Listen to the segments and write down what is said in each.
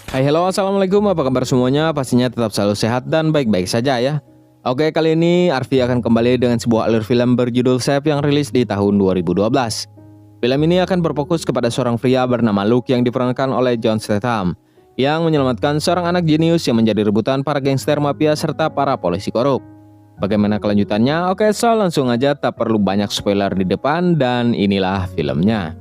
Hai, halo, assalamualaikum, apa kabar semuanya? Pastinya tetap selalu sehat dan baik-baik saja ya. Oke, kali ini Arfi akan kembali dengan sebuah alur film berjudul Save yang rilis di tahun 2012. Film ini akan berfokus kepada seorang pria bernama Luke yang diperankan oleh John Statham, yang menyelamatkan seorang anak jenius yang menjadi rebutan para gangster mafia serta para polisi korup. Bagaimana kelanjutannya? Oke, so langsung aja, tak perlu banyak spoiler di depan, dan inilah filmnya.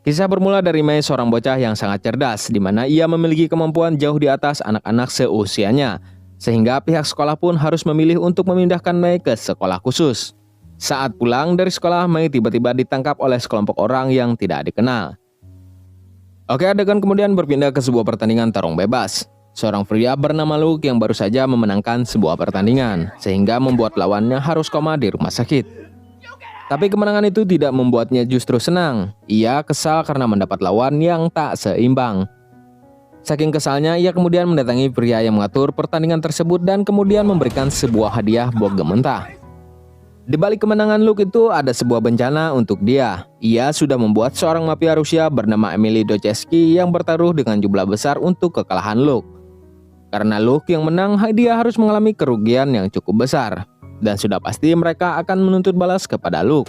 Kisah bermula dari Mei, seorang bocah yang sangat cerdas, di mana ia memiliki kemampuan jauh di atas anak-anak seusianya, sehingga pihak sekolah pun harus memilih untuk memindahkan Mei ke sekolah khusus. Saat pulang dari sekolah, Mei tiba-tiba ditangkap oleh sekelompok orang yang tidak dikenal. Oke, adegan kemudian berpindah ke sebuah pertandingan tarung bebas. Seorang pria bernama Luke yang baru saja memenangkan sebuah pertandingan, sehingga membuat lawannya harus koma di rumah sakit. Tapi kemenangan itu tidak membuatnya justru senang. Ia kesal karena mendapat lawan yang tak seimbang. Saking kesalnya, ia kemudian mendatangi pria yang mengatur pertandingan tersebut dan kemudian memberikan sebuah hadiah bogem mentah. Di balik kemenangan Luke itu ada sebuah bencana untuk dia. Ia sudah membuat seorang mafia Rusia bernama Emily Dochesky yang bertaruh dengan jumlah besar untuk kekalahan Luke. Karena Luke yang menang, dia harus mengalami kerugian yang cukup besar. Dan sudah pasti mereka akan menuntut balas kepada Luke.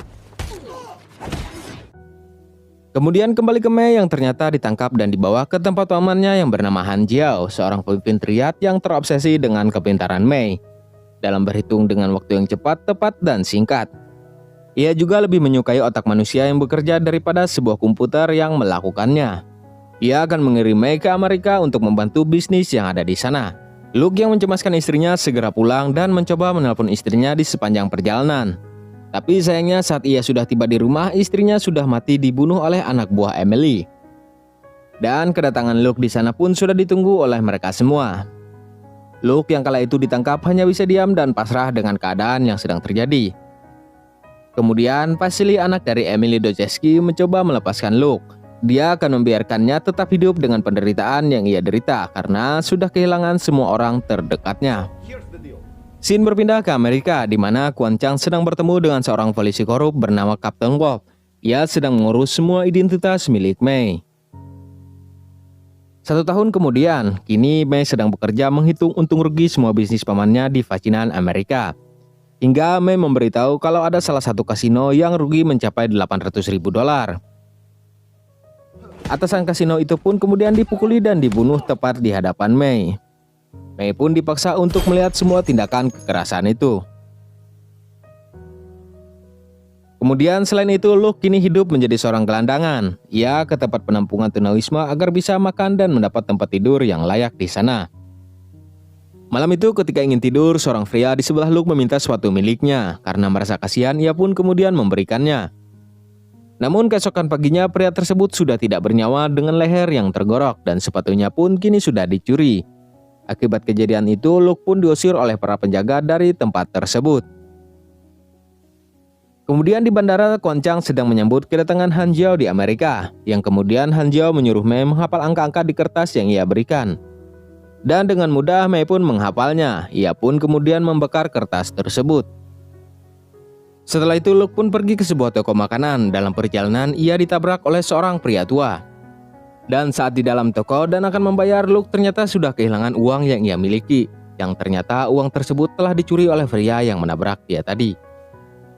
Kemudian kembali ke Mei yang ternyata ditangkap dan dibawa ke tempat pamannya yang bernama Han Jiao, seorang pemimpin triad yang terobsesi dengan kepintaran Mei dalam berhitung dengan waktu yang cepat, tepat, dan singkat. Ia juga lebih menyukai otak manusia yang bekerja daripada sebuah komputer yang melakukannya. Ia akan mengirim Mei ke Amerika untuk membantu bisnis yang ada di sana. Luke yang mencemaskan istrinya segera pulang dan mencoba menelpon istrinya di sepanjang perjalanan. Tapi sayangnya saat ia sudah tiba di rumah, istrinya sudah mati dibunuh oleh anak buah Emily. Dan kedatangan Luke di sana pun sudah ditunggu oleh mereka semua. Luke yang kala itu ditangkap hanya bisa diam dan pasrah dengan keadaan yang sedang terjadi. Kemudian Vasily, anak dari Emily Dochesky, mencoba melepaskan Luke. Dia akan membiarkannya tetap hidup dengan penderitaan yang ia derita karena sudah kehilangan semua orang terdekatnya. Scene berpindah ke Amerika, di mana Quan Chang sedang bertemu dengan seorang polisi korup bernama Captain Wolf. Ia sedang mengurus semua identitas milik Mei. 1 tahun kemudian, kini Mei sedang bekerja menghitung untung rugi semua bisnis pamannya di Vacinan, Amerika. Hingga Mei memberitahu kalau ada salah satu kasino yang rugi mencapai $800.000. Atasan kasino itu pun kemudian dipukuli dan dibunuh tepat di hadapan Mei. Mei pun dipaksa untuk melihat semua tindakan kekerasan itu. Kemudian selain itu, Luke kini hidup menjadi seorang gelandangan. Ia ke tempat penampungan tunawisma agar bisa makan dan mendapat tempat tidur yang layak di sana. Malam itu ketika ingin tidur, seorang pria di sebelah Luke meminta suatu miliknya. Karena merasa kasihan, ia pun kemudian memberikannya. Namun keesokan paginya pria tersebut sudah tidak bernyawa dengan leher yang tergorok dan sepatunya pun kini sudah dicuri. Akibat kejadian itu, Luke pun diusir oleh para penjaga dari tempat tersebut. Kemudian di bandara, Quan Chang sedang menyambut kedatangan Han Jiao di Amerika, yang kemudian Han Jiao menyuruh Mei menghafal angka-angka di kertas yang ia berikan. Dan dengan mudah Mei pun menghafalnya, ia pun kemudian membakar kertas tersebut. Setelah itu Luke pun pergi ke sebuah toko makanan. Dalam perjalanan ia ditabrak oleh seorang pria tua. Dan saat di dalam toko dan akan membayar, Luke ternyata sudah kehilangan uang yang ia miliki. Yang ternyata uang tersebut telah dicuri oleh pria yang menabrak dia tadi.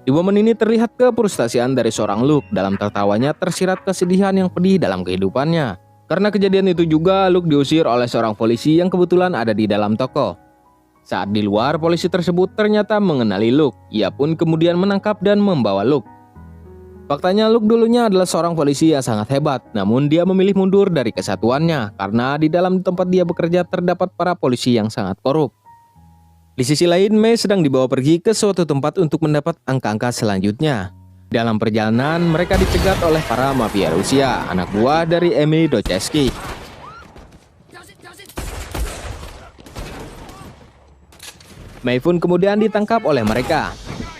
Di momen ini terlihat kefrustasian dari seorang Luke. Dalam tertawanya tersirat kesedihan yang pedih dalam kehidupannya. Karena kejadian itu juga Luke diusir oleh seorang polisi yang kebetulan ada di dalam toko. Saat di luar, polisi tersebut ternyata mengenali Luke. Ia pun kemudian menangkap dan membawa Luke. Faktanya Luke dulunya adalah seorang polisi yang sangat hebat, namun dia memilih mundur dari kesatuannya karena di dalam tempat dia bekerja terdapat para polisi yang sangat korup. Di sisi lain, Mei sedang dibawa pergi ke suatu tempat untuk mendapat angka-angka selanjutnya. Dalam perjalanan, mereka dicegat oleh para mafia Rusia, anak buah dari Emily Dochesky. Mei pun kemudian ditangkap oleh mereka,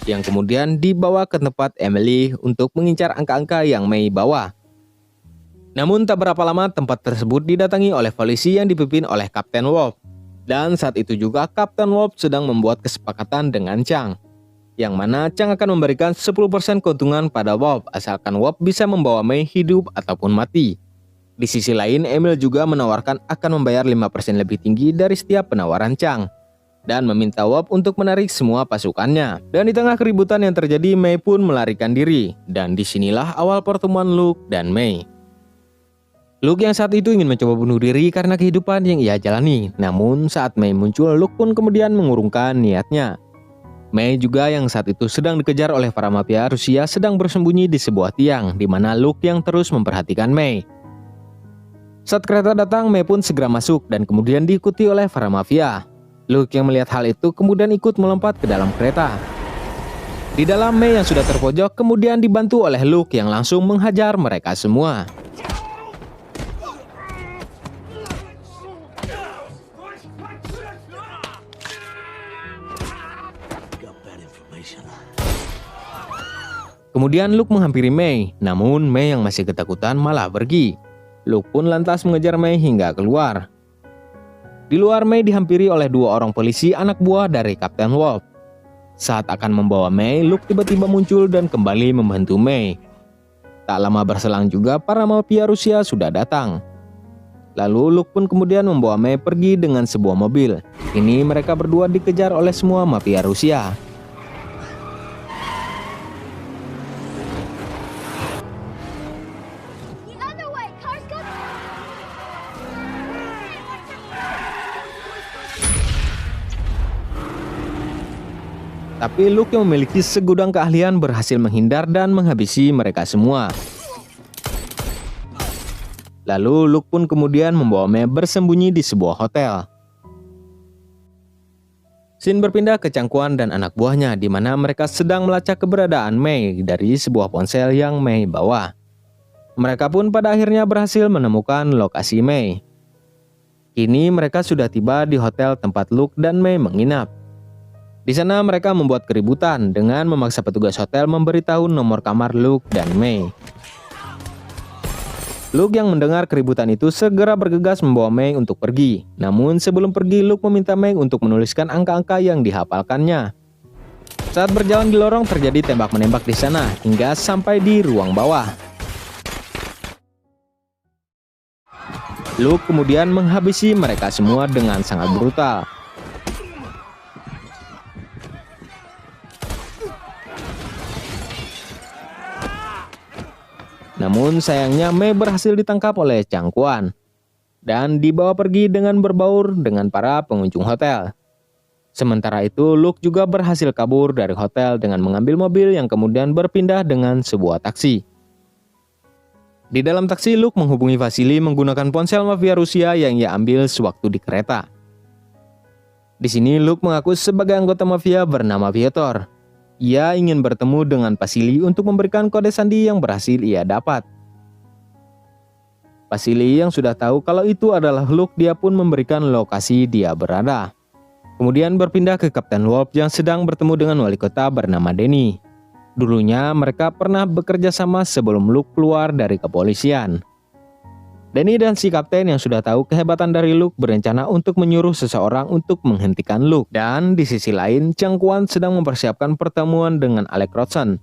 yang kemudian dibawa ke tempat Emily untuk mengincar angka-angka yang Mei bawa. Namun tak berapa lama tempat tersebut didatangi oleh polisi yang dipimpin oleh Kapten Wolf. Dan saat itu juga Kapten Wolf sedang membuat kesepakatan dengan Chang. yang mana Chang akan memberikan 10% keuntungan pada Wolf asalkan Wolf bisa membawa Mei hidup ataupun mati. Di sisi lain, Emil juga menawarkan akan membayar 5% lebih tinggi dari setiap penawaran Chang dan meminta Wolf untuk menarik semua pasukannya. Dan di tengah keributan yang terjadi, Mei pun melarikan diri, dan disinilah awal pertemuan Luke dan Mei. Luke yang saat itu ingin mencoba bunuh diri karena kehidupan yang ia jalani, namun saat Mei muncul, Luke pun kemudian mengurungkan niatnya. Mei juga yang saat itu sedang dikejar oleh para mafia Rusia sedang bersembunyi di sebuah tiang, di mana Luke yang terus memperhatikan Mei. Saat kereta datang, Mei pun segera masuk dan kemudian diikuti oleh para mafia. Luke yang melihat hal itu kemudian ikut melompat ke dalam kereta. Di dalam, Mei yang sudah terpojok kemudian dibantu oleh Luke yang langsung menghajar mereka semua. Kemudian Luke menghampiri Mei, namun Mei yang masih ketakutan malah pergi. Luke pun lantas mengejar Mei hingga keluar. Di luar, Mei dihampiri oleh 2 orang polisi anak buah dari Kapten Wolf. Saat akan membawa Mei, Luke tiba-tiba muncul dan kembali membantu Mei. Tak lama berselang juga para mafia Rusia sudah datang. Lalu Luke pun kemudian membawa Mei pergi dengan sebuah mobil. Kini mereka berdua dikejar oleh semua mafia Rusia. Tapi Luke yang memiliki segudang keahlian berhasil menghindar dan menghabisi mereka semua. Lalu Luke pun kemudian membawa Mei bersembunyi di sebuah hotel. Scene berpindah ke Chang Quan dan anak buahnya, di mana mereka sedang melacak keberadaan Mei dari sebuah ponsel yang Mei bawa. Mereka pun pada akhirnya berhasil menemukan lokasi Mei. Kini mereka sudah tiba di hotel tempat Luke dan Mei menginap. Di sana mereka membuat keributan dengan memaksa petugas hotel memberitahu nomor kamar Luke dan Mei. Luke yang mendengar keributan itu segera bergegas membawa Mei untuk pergi. Namun sebelum pergi, Luke meminta Mei untuk menuliskan angka-angka yang dihafalkannya. Saat berjalan di lorong terjadi tembak-menembak di sana hingga sampai di ruang bawah. Luke kemudian menghabisi mereka semua dengan sangat brutal. Namun sayangnya Mei berhasil ditangkap oleh Chang Quan dan dibawa pergi dengan berbaur dengan para pengunjung hotel. Sementara itu Luke juga berhasil kabur dari hotel dengan mengambil mobil yang kemudian berpindah dengan sebuah taksi. Di dalam taksi, Luke menghubungi Vasily menggunakan ponsel mafia Rusia yang ia ambil sewaktu di kereta. Di sini Luke mengaku sebagai anggota mafia bernama Vietor. Ia ingin bertemu dengan Vasily untuk memberikan kode sandi yang berhasil ia dapat. Vasily yang sudah tahu kalau itu adalah Luke, dia pun memberikan lokasi dia berada. Kemudian berpindah ke Kapten Wolf yang sedang bertemu dengan wali kota bernama Denny. Dulunya mereka pernah bekerja sama sebelum Luke keluar dari kepolisian. Denny dan si kapten yang sudah tahu kehebatan dari Luke berencana untuk menyuruh seseorang untuk menghentikan Luke. Dan di sisi lain, Chang Quan sedang mempersiapkan pertemuan dengan Alec Rodson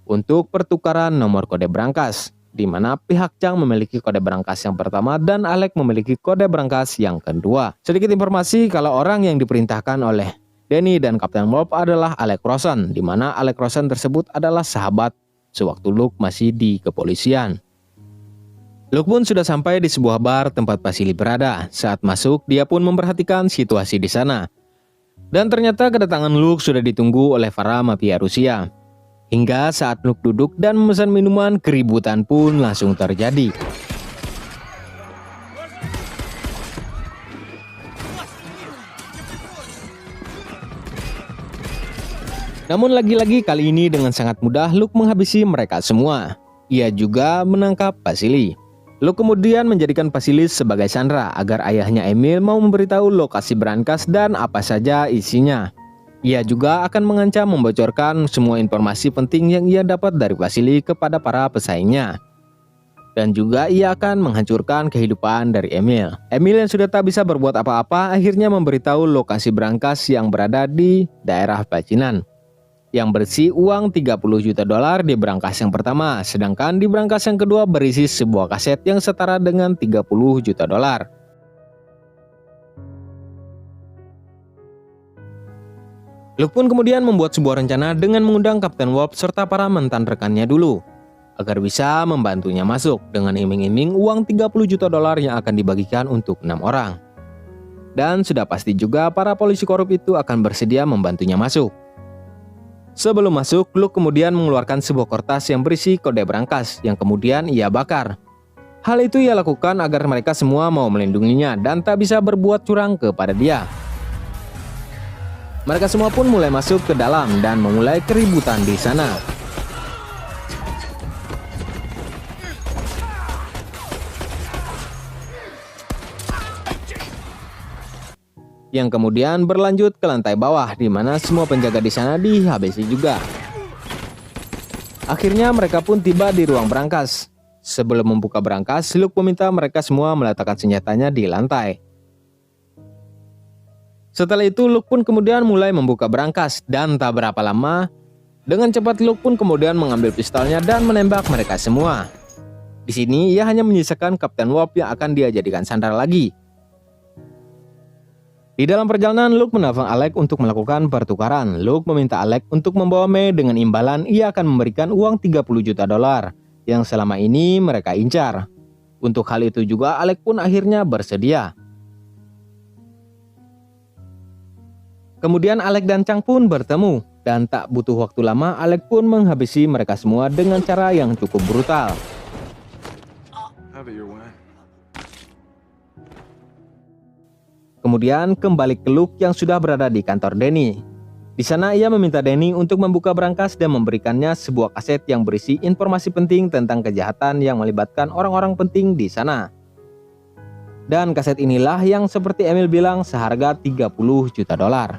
untuk pertukaran nomor kode berangkas, di mana pihak Chang memiliki kode berangkas yang pertama dan Alec memiliki kode berangkas yang kedua. Sedikit informasi kalau orang yang diperintahkan oleh Denny dan Kapten Wolf adalah Alec Rodson, di mana Alec Rodson tersebut adalah sahabat sewaktu Luke masih di kepolisian. Luke pun sudah sampai di sebuah bar tempat Vasily berada. Saat masuk, dia pun memperhatikan situasi di sana. Dan ternyata kedatangan Luke sudah ditunggu oleh para mafia Rusia. Hingga saat Luke duduk dan memesan minuman, keributan pun langsung terjadi. Namun lagi-lagi kali ini dengan sangat mudah Luke menghabisi mereka semua. Ia juga menangkap Vasily. Luke kemudian menjadikan Vasily sebagai sandera agar ayahnya Emil mau memberitahu lokasi berangkas dan apa saja isinya. Ia juga akan mengancam membocorkan semua informasi penting yang ia dapat dari Vasily kepada para pesaingnya. Dan juga ia akan menghancurkan kehidupan dari Emil. Emil yang sudah tak bisa berbuat apa-apa akhirnya memberitahu lokasi berangkas yang berada di daerah Pacinan. yang berisi uang 30 juta dolar di brankas yang pertama, sedangkan di brankas yang kedua berisi sebuah kaset yang setara dengan 30 juta dolar. Luke pun kemudian membuat sebuah rencana dengan mengundang Kapten Worf serta para mantan rekannya dulu, agar bisa membantunya masuk dengan iming-iming uang 30 juta dolar yang akan dibagikan untuk 6 orang. Dan sudah pasti juga para polisi korup itu akan bersedia membantunya masuk. Sebelum masuk, Luke kemudian mengeluarkan sebuah kertas yang berisi kode brankas yang kemudian ia bakar. Hal itu ia lakukan agar mereka semua mau melindunginya dan tak bisa berbuat curang kepada dia. Mereka semua pun mulai masuk ke dalam dan memulai keributan di sana. Yang kemudian berlanjut ke lantai bawah, di mana semua penjaga di sana dihabisi juga. Akhirnya mereka pun tiba di ruang brankas. Sebelum membuka brankas, Luke meminta mereka semua meletakkan senjatanya di lantai. Setelah itu Luke pun kemudian mulai membuka brankas dan tak berapa lama, dengan cepat Luke pun kemudian mengambil pistolnya dan menembak mereka semua. Di sini ia hanya menyisakan Kapten Worf yang akan dia jadikan sandar lagi. Di dalam perjalanan, Luke menelpon Alec untuk melakukan pertukaran. Luke meminta Alec untuk membawa May dengan imbalan ia akan memberikan uang 30 juta dolar yang selama ini mereka incar. Untuk hal itu juga Alec pun akhirnya bersedia. Kemudian Alec dan Chang pun bertemu, dan tak butuh waktu lama Alec pun menghabisi mereka semua dengan cara yang cukup brutal. Kemudian kembali ke Luke yang sudah berada di kantor Danny. Di sana ia meminta Danny untuk membuka brankas dan memberikannya sebuah kaset yang berisi informasi penting tentang kejahatan yang melibatkan orang-orang penting di sana. Dan kaset inilah yang seperti Emil bilang seharga 30 juta dolar.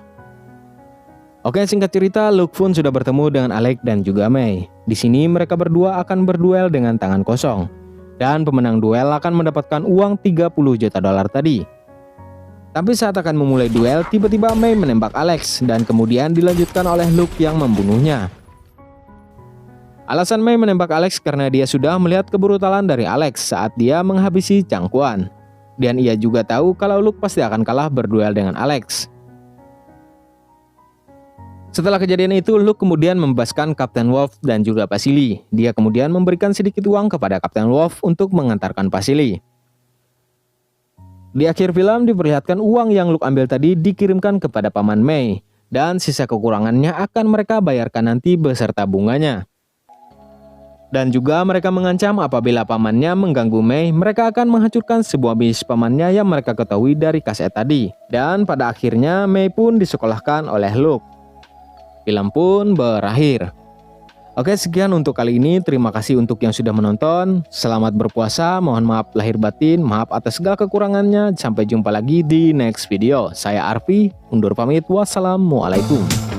Oke, singkat cerita, Luke pun sudah bertemu dengan Alec dan juga May. Di sini mereka berdua akan berduel dengan tangan kosong. Dan pemenang duel akan mendapatkan uang 30 juta dolar tadi. Tapi saat akan memulai duel, tiba-tiba May menembak Alex dan kemudian dilanjutkan oleh Luke yang membunuhnya. Alasan May menembak Alex karena dia sudah melihat kebrutalan dari Alex saat dia menghabisi Chang Kuan. Dan ia juga tahu kalau Luke pasti akan kalah berduel dengan Alex. Setelah kejadian itu, Luke kemudian membebaskan Kapten Worf dan juga Vasily. Dia kemudian memberikan sedikit uang kepada Kapten Worf untuk mengantarkan Vasily. Di akhir film diperlihatkan uang yang Luke ambil tadi dikirimkan kepada paman May, dan sisa kekurangannya akan mereka bayarkan nanti beserta bunganya. Dan juga mereka mengancam apabila pamannya mengganggu May, mereka akan menghancurkan sebuah bisnis pamannya yang mereka ketahui dari kaset tadi. Dan pada akhirnya May pun disekolahkan oleh Luke. Film pun berakhir. Oke, sekian untuk kali ini. Terima kasih untuk yang sudah menonton. Selamat berpuasa. Mohon maaf lahir batin. Maaf atas segala kekurangannya. Sampai jumpa lagi di next video. Saya Arfi, undur pamit. Wassalamualaikum.